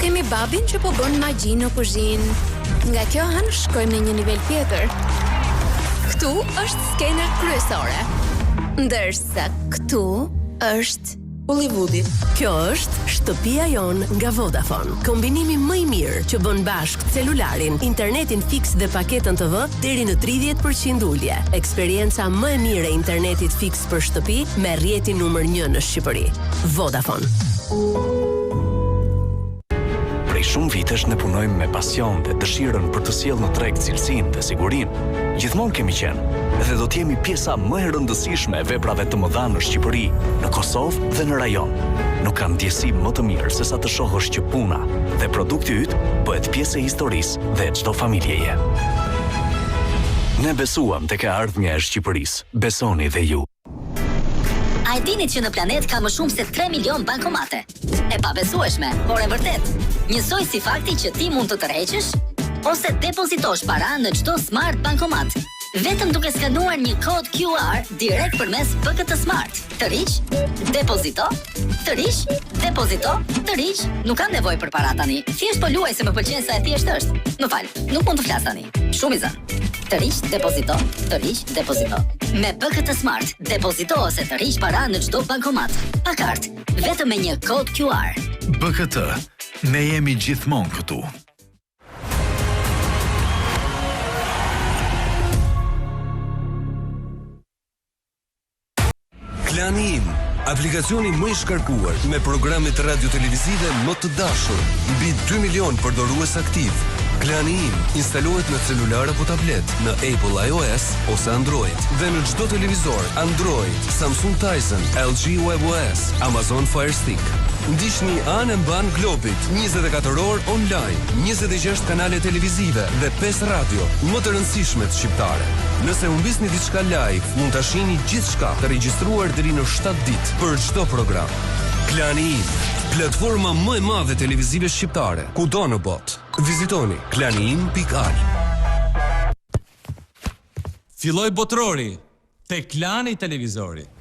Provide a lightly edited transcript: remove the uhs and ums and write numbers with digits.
kemi babin që po bën magji në kuzhinë. Nga kjo anë shkojmë në një nivel tjetër. Këtu është skena kryesore. Ndërsa këtu është Hollywoodi. Kjo është shtëpia jon nga Vodafone. Kombinimi më i mirë që bën bashkë celularin, internetin fiks dhe paketën TV deri në 30% ulje. Eksperienca më e mirë e internetit fiks për shtëpi me rrjetin numër 1 në Shqipëri. Vodafone. Prej shumë vitesh ne punojmë me pasion dhe dëshirën për të sjellë në treg cilësinë dhe sigurinë. Gjithmonë kemi qenë dhe do të jemi pjesa më e rëndësishme e veprave të mëdha në Shqipëri, në Kosovë dhe në rajon. Nuk ka ndjesi më të mirë se sa të shohësh që puna dhe produkti yt bëhet pjesë e historisë dhe e çdo familjeje. Ne besuam tek e ardhmja e Shqipërisë. Besoni dhe ju. A e dini që në planet ka më shumë se 3 milion bankomate? E pabesueshme, por e vërtet. Njësoj si fakti që ti mund të tërheqësh ose depozitosh para në çdo smart bankomat, vetëm duke skanuar një kod QR direkt përmes PKT Smart. Tëriq, depozito, tëriq, depozito, tëriq. Nuk ka nevojë për para tani. Thjesht po luaj se më pëlqen sa e thjesht është. Më fal, nuk mund të flas tani. Shumë i zënë. Tëriq, depozito, tëriq, depozito. Me PKT Smart, depozito ose tëriq para në çdo bankomat. Pa kartë, vetëm me një kod QR. BKT, ne jemi gjithmonë këtu. Klani Im, aplikacioni më i shkarkuar me programe të radio televizive më të dashur, mbi 2 milion përdorues aktiv. Klani Im instalohet në celular apo tablet, në Apple iOS ose Android dhe në çdo televizor Android, Samsung Tizen, LG WebOS, Amazon Fire Stick. Ndiqni anë mban globit, 24 orë online, 26 kanale televizive dhe 5 radio, më të rëndësishmet shqiptare. Nëse humbisni diçka live, mund ta shihni gjithçka të regjistruar deri në 7 ditë për çdo program. Klani Im, platforma më e madhe televizive shqiptare, kudo në botë. Vizitoni klaniim.al. Filloi botrori te Klani televizori.